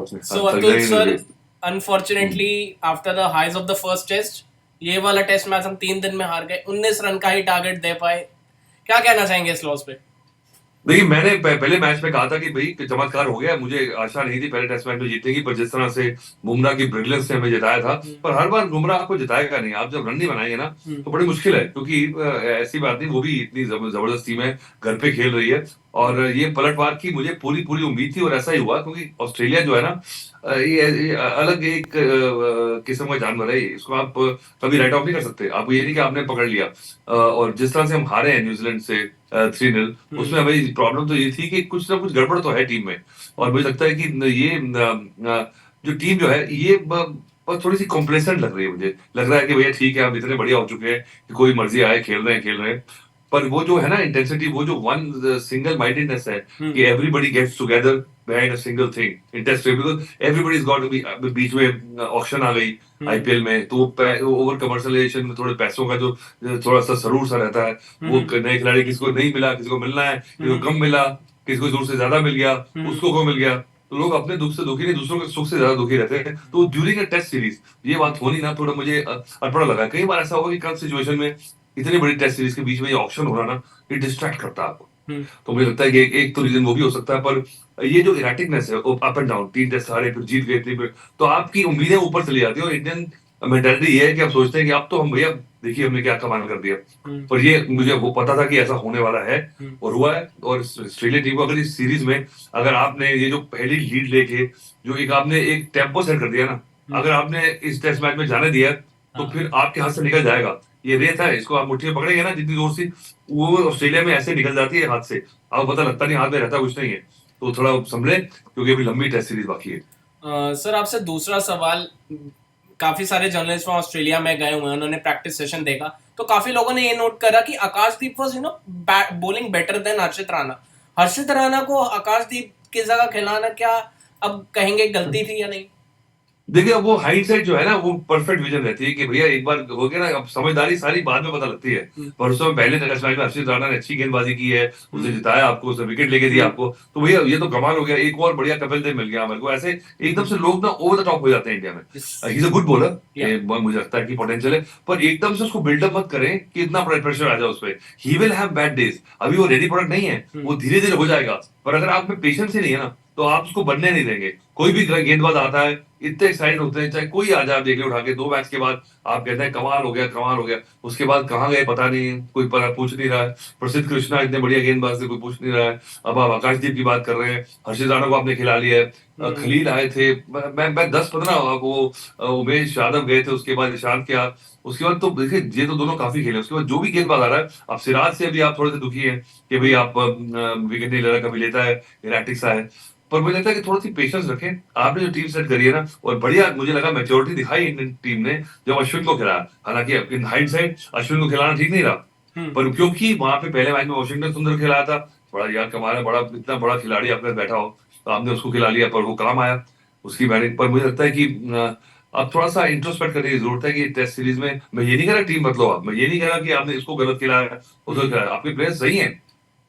उसने So तगड़ा Atul he sir, review. unfortunately after the highs of the first test, ये वाला test match हम 3 दिन में हार गए, 19 रन का ही टारगेट दे पाए। क्या कहना चाहेंगे इस लॉस पे? देखिए मैंने पहले मैच में कहा था कि भाई चमत्कार हो गया, मुझे आशा नहीं थी पहले टेस्ट मैच में जीतने की, पर जिस तरह से बुमराह की ब्रिलियंस ने हमें जिताया था। पर हर बार बुमराह आपको जिताएगा नहीं, आप जब रन नहीं बनाएंगे ना तो बड़ी मुश्किल है, क्योंकि ऐसी बात नहीं, वो भी इतनी जबरदस्त टीम है, घर पे खेल रही है। और ये पलटवार की मुझे पूरी पूरी उम्मीद थी, और ऐसा ही हुआ, क्योंकि ऑस्ट्रेलिया जो है ना, ये अलग एक किस्म का जानवर है। इसको आप कभी राइट ऑफ नहीं कर सकते। आप ये नहीं कि आपने पकड़ लिया, और जिस तरह से हम हारे हैं न्यूजीलैंड से 3-0, उसमें हमें प्रॉब्लम तो ये थी कि कुछ ना कुछ गड़बड़ तो है टीम में। और मुझे लगता है कि ये जो टीम जो है ये बस थोड़ी सी कॉम्प्लेसेंट लग रही है। मुझे लग रहा है कि भैया ठीक है, हम इतने बढ़िया हो चुके हैं कि कोई मर्जी आए, खेल रहे हैं। पर वो जो है ना इंटेंसिटी, वो जो वन सिंगल माइंडेडनेस है कि everybody gets together behind a single thing in test, because everybody is got to be. बीच में ऑक्शन आ गई आईपीएल में, तो ओवर कमर्शलाइजेशन में थोड़े पैसों का जो थोड़ा सा सरूर सा रहता है, वो नए खिलाड़ी किसी को नहीं मिला, किसी को मिलना है, किसी को कम मिला, किसी को जरूर से ज्यादा मिल गया, उसको कम मिल गया। तो लोग अपने दुख से दुखी नहीं, दूसरों के सुख से ज्यादा दुखी रहते हैं। तो ड्यूरिंग अ टेस्ट सीरीज ये बात होनी ना, थोड़ा मुझे अड़पड़ा लगा। कई बार ऐसा होगा कि कल सिचुएशन में इतनी बड़ी टेस्ट सीरीज के बीच में ये ऑप्शन होना ना, ये डिस्ट्रैक्ट करता है आपको। तो मुझे लगता है कि एक तो रीजन वो भी हो सकता है। पर ये जो इराटिकनेस है, अप एंड डाउन, 3 टेस्ट हारे फिर जीत गए, तो आपकी उम्मीदें ऊपर चली जाती है। और इंडियन मेंटालिटी ये है कि आप सोचते हैं कि अब तो हम भैया देखिए हमने क्या कमाल कर दिया। पर ये मुझे वो पता था कि ऐसा होने वाला है, और हुआ है। और ऑस्ट्रेलिया टीम को अगर इस सीरीज में, अगर आपने ये जो पहली लीड लेके जो एक आपने एक टेम्पो सेट कर दिया ना, अगर आपने इस टेस्ट मैच में जाने दिया, तो फिर आपके हाथ से निकल जाएगा। ये रेत है, इसको आप मुट्ठी में पकड़ेंगे ना जितनी जोर से, वो ऑस्ट्रेलिया में ऐसे निकल जाती है हाथ से, आपको पता लगता नहीं हाथ में रहता कुछ नहीं है। तो थोड़ा संभले, क्योंकि अभी लंबी टेस्ट सीरीज बाकी है। सर आपसे दूसरा सवाल, काफी सारे जर्नलिस्ट वहाँ ऑस्ट्रेलिया में गए हुए हैं, उन्होंने प्रैक्टिस सेशन देखा, तो काफी लोगों ने ये नोट करा कि आकाशदीप वाज बॉलिंग बेटर देन हर्षित राणा। हर्षित राणा को आकाशदीप की जगह खिलाना क्या अब कहेंगे गलती थी या नहीं? देखिए अब वो हाइंडसाइट जो है ना, वो परफेक्ट विजन रहती है कि भैया एक बार हो गया ना, अब समझदारी सारी बाद में पता लगती है। परसों में पहले टेस्ट मैच में हर्षित राणा ने अच्छी गेंदबाजी की है, उसने जिताया आपको, उसने विकेट लेके दिया आपको, तो भैया ये तो कमाल हो गया। एक और बढ़िया कपिल देव मिल गया हमारे को। ऐसे एकदम से लोग ना ओवर द टॉप हो जाते हैं इंडिया में। He is a good bowler, मुझे लगता है कि पोटेंशियल है, पर एकदम से उसको बिल्डअप मत करें कि इतना प्रेशर आ जाए उस पर। He will have bad days, अभी वो रेडी प्रोडक्ट नहीं है, वो धीरे धीरे हो जाएगा। पर अगर आप में पेशेंस ही नहीं है ना, तो आप उसको बनने नहीं देंगे। कोई भी गेंदबाज आता है, इतने एक्साइटेड होते हैं, चाहे कोई आ जाए, आप देख उठा के 2 मैच के बाद आप कहते हैं कमाल हो गया, कमाल हो गया। उसके बाद कहाँ गए पता नहीं, कोई पूछ नहीं रहा है। प्रसिद्ध कृष्णा इतने बढ़िया गेंदबाज थे, कोई पूछ नहीं रहा है। अब आप आकाशदीप की बात कर रहे हैं, हर्षित राणा को आपने खिला लिया है। खलील आए थे, मैं 10-15, वो उमेश यादव गए थे, उसके बाद ईशांत क्या, उसके बाद तो देखिए ये तो दोनों काफी खेले। उसके बाद जो भी गेंदबाज आ रहा है, अब सिराज से अभी आप थोड़े से दुखी हैं कि भाई आप विकेट नहीं ले रहा, कभी लेता है, इराटिक सा है। पर मुझे लगता है कि थोड़ी सी पेशेंस रखें। आपने जो टीम सेट करी है ना, और बढ़िया मुझे लगा मैच्योरिटी दिखाई इंडियन टीम ने जब अश्विन को खिलाया। हालांकि इन हाइंडसाइट अश्विन को खिलाना ठीक नहीं रहा, पर क्योंकि वहां पे पहले मैच में वॉशिंगटन सुंदर खिलाया था, बड़ा यार कमाल है, बड़ा इतना बड़ा खिलाड़ी आपके बैठा हो, तो आपने उसको खिला लिया, पर वो काम आया उसकी बैटिंग। पर मुझे लगता है कि अब थोड़ा सा इंट्रोस्पेक्ट करने की जरूरत है कि टेस्ट सीरीज में, मैं ये नहीं कह रहा टीम बदलो आप, मैं ये नहीं कह रहा कि आपने इसको गलत खिलाया उसको खिलाया, आपके प्लेयर्स सही हैं,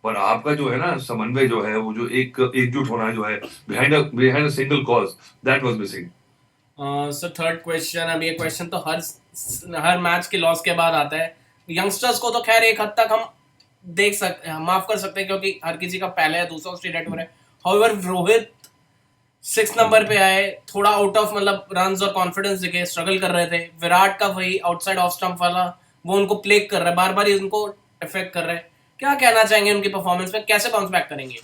पर आपका जो है ना समन्वय जो है, वो जो एक एकजुट होना जो है behind a single cause, that was missing. Sir third question, अब ये क्वेश्चन तो हर मैच के लॉस के बाद आता है। यंगस्टर्स को तो खैर एक हद तक हम देख सकते हैं, माफ कर सकते हैं, क्योंकि हर किसी का पहला या दूसरा ऑस्ट्रेलिया टूर है। हाउएवर रोहित 6 नंबर पे आए, थोड़ा आउट ऑफ मतलब रन्स और कॉन्फिडेंस दिखे, स्ट्रगल कर रहे थे। विराट का वही आउटसाइड ऑफ स्टंप वाला, वो उनको प्लेग कर रहा है, बार बार उनको इफेक्ट कर रहा है। क्या कहना चाहेंगे उनकी परफॉर्मेंस पे, कैसे बाउंस बैक करेंगे?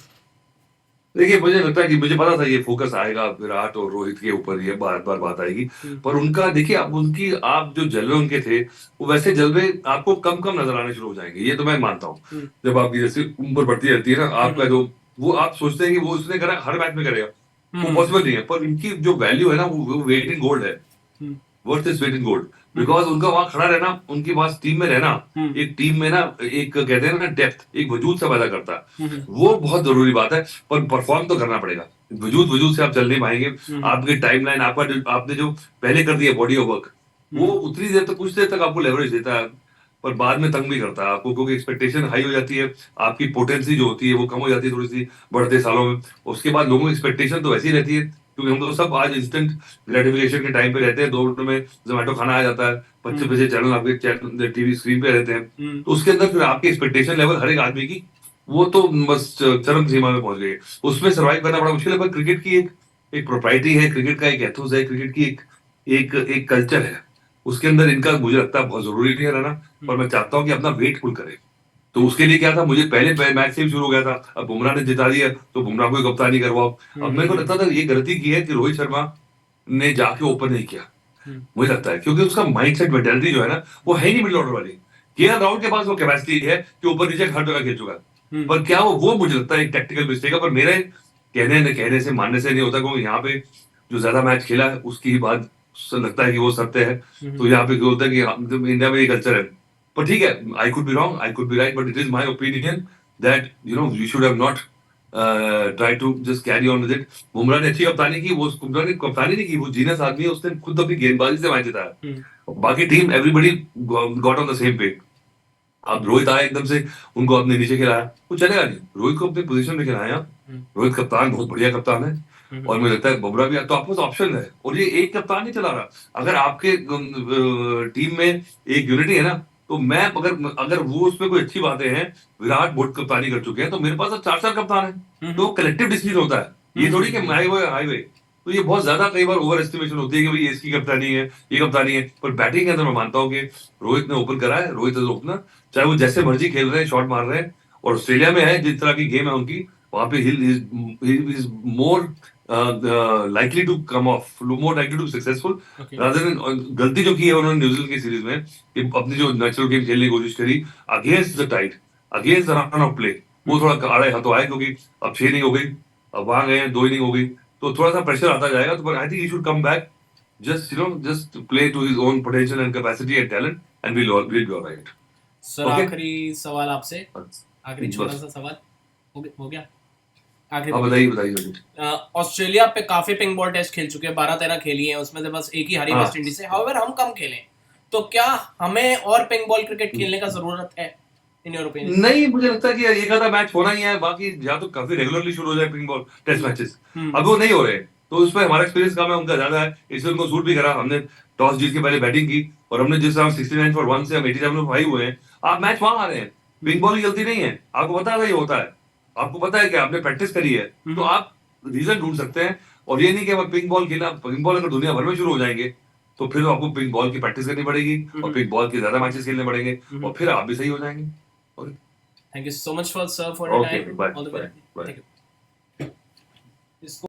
देखिए मुझे लगता है कि मुझे पता था ये फोकस आएगा विराट और रोहित के ऊपर, ये बार बार बात आएगी। पर उनका देखिए, अब उनकी आप जो जलवे उनके थे, वो वैसे जलवे आपको कम कम नजर आने शुरू हो जाएंगे, ये तो मैं मानता हूँ। जब आपकी जैसे उम्र बढ़ती रहती है ना, आपका जो वो आप सोचते हैं कि वो उसने करा हर मैच में करेगा, वो पॉसिबल नहीं है। पर इनकी जो वैल्यू है ना, वो वेट इन गोल्ड है, worth is weight in gold. Because उनका वहां खड़ा रहना, उनके पास टीम में रहना, एक टीम में ना, एक कहते हैं ना डेप्थ, एक वजूद सा पैदा करता है, वो बहुत जरूरी बात है। पर परफॉर्म तो करना पड़ेगा, वजूद से आप चल नहीं पाएंगे। आपकी टाइमलाइन, आपका जो आपने जो पहले कर दिया बॉडी ऑफ वर्क, वो उतनी देर तक, कुछ देर तक आपको लेवरेज देता है, पर बाद में तंग भी करता है आपको, क्योंकि एक्सपेक्टेशन हाई हो जाती है, आपकी पोटेंसी जो होती है वो कम हो जाती है थोड़ी सी बढ़ते सालों में। उसके बाद लोगों की एक्सपेक्टेशन तो वैसी रहती है क्योंकि हम लोग सब आज इंस्टेंट ग्रेटिफिकेशन के टाइम पे रहते हैं, 2 मिनट में जोमेटो खाना आ जाता है, 25 चैनल आपके चैनल टीवी स्क्रीन पे रहते हैं, तो उसके अंदर फिर आपकी एक्सपेक्टेशन लेवल हर एक आदमी की वो तो बस चरम सीमा में पहुंच गई है, उसमें सर्वाइव करना बड़ा मुश्किल है। पर क्रिकेट की एक प्रोप्राइटी है, क्रिकेट का एक एथोस है, क्रिकेट की एक कल्चर है, उसके अंदर इनका मुझे लगता है बहुत जरूरी है रहना। और मैं चाहता हूँ कि अपना वेट पुल करे। तो उसके लिए क्या था, मुझे पहले मैच से ही शुरू हो गया था, अब बुमराह ने जिता दिया तो बुमराह को ही कप्तानी करवाओ। अब मेरे को लगता था ये गलती की है कि रोहित शर्मा ने जाके ओपन नहीं किया, मुझे लगता है, क्योंकि उसका माइंडसेट मेंटालिटी जो है ना वो है ही नहीं मिडिल ऑर्डर वाली। केएल राहुल के पास वो कैपेसिटी है कि ऊपर नीचे हर जगह खेल चुका है, पर क्या वो मुझे लगता है एक टेक्निकल मिस्टेक है। पर मेरे कहने से मानने से नहीं होता, क्योंकि यहाँ पे जो ज्यादा मैच खेला है उसकी ही बात लगता है कि वो सत्य है। तो यहाँ पे क्या होता है कि इंडिया में ये कल्चर है। पर ठीक है, I could be wrong, I could be right, but it is my opinion that you should have not try to just carry on with it. Bumrah ने अच्छी कप्तानी की, वो बुमराह ने कप्तानी नहीं की, वो जीनियस आदमी है, उसने खुद अपनी गेंदबाजी से मैच जिताया। बाकी team everybody got on the same page. अब रोहित आया एकदम से, उनको अपने नीचे खिलाया, वो चलेगा नहीं, रोहित को अपनी पोजीशन में खिलाया। रोहित कप्तान बहुत बढ़िया कप्तान है, और मुझे लगता है बुमराह भी, तो आपके पास ऑप्शन है, और ये एक कप्तान नहीं चला रहा। अगर आपके टीम में एक यूनिटी है ना, तो मैं अगर वो उसमें कोई अच्छी बातें हैं, विराट बहुत कप्तानी कर चुके हैं, तो मेरे पास अब 4 कप्तान है, तो कलेक्टिव डिसीजन होता है, ये थोड़ी कि हाईवे। तो ये बहुत ज्यादा कई बार ओवर एस्टिमेशन होती है कि भाई इसकी कप्तानी है, ये कप्तानी है। पर बैटिंग के अंदर मैं मानता हूँ कि रोहित ने ओपन करा है, रोहित इज ओपनर, चाहे वो जैसे मर्जी खेल रहे हैं, शॉट मार रहे हैं। और ऑस्ट्रेलिया में है जिस तरह की गेम है उनकी, वहां पे is more likely to come off, more likely to successful, rather than गलती जो की है उन्होंने न्यूजीलैंड की सीरीज में, कि अपनी जो नेचुरल गेम खेलने की कोशिश करी against the tide, against the run of play, वो थोड़ा आड़े हाथों आए, क्योंकि अब 6 इनिंग हो गई, अब वहां गए 2 इनिंग हो गई, तो थोड़ा सा प्रेशर आता जाएगा। तो I think he should come back, just play to his own potential and capacity and talent, and we'll be all right. Sir Okay? आखिरी सवाल आपसे, आखिरी छोटा बस। सा सवाल, हो गया हाँ आखिरी। बताइए। ऑस्ट्रेलिया पे काफी पिंक बॉल टेस्ट खेल चुके हैं, 12-13 खेली हैं, उसमें से बस एक ही हारी हाँ। वेस्ट इंडीज से। हाउएवर हम कम खेले, तो क्या हमें और पिंक बॉल क्रिकेट खेलने का जरूरत है इन योर ओपिनियन? नहीं, मुझे लगता है कि एक आधा मैच होना ही है, बाकी या तो काफी रेगुलरली शुरू हो जाए पिंक बॉल टेस्ट मैचेस, अब वो नहीं हो रहे, तो उसमें हमारा एक्सपीरियंस कम है, उनका ज्यादा है, इसलिए उनको सूट भी करा। हमने टॉस जीत के पहले बैटिंग की, और हमने जिस तरह 69 फॉर 1 से हम 87 फॉर 5 हुए हैं, आप मैच वहां आ रहे हैं, पिंक बॉल की गलती नहीं है, आपको पता है ये होता है, आपको पता है कि आपने प्रैक्टिस करी है, तो आप रीजन ढूंढ सकते हैं। और ये नहीं कि अब पिंक बॉल खेलना, पिंक बॉल अगर दुनिया भर में शुरू हो जाएंगे, तो फिर आपको पिंक बॉल की प्रैक्टिस करनी पड़ेगी, और पिंक बॉल के ज्यादा मैचेस खेलने पड़ेंगे, और फिर आप भी सही हो जाएंगे। Thank you so much for your Okay, time. bye, All the bye, best. bye. Thank you. इसको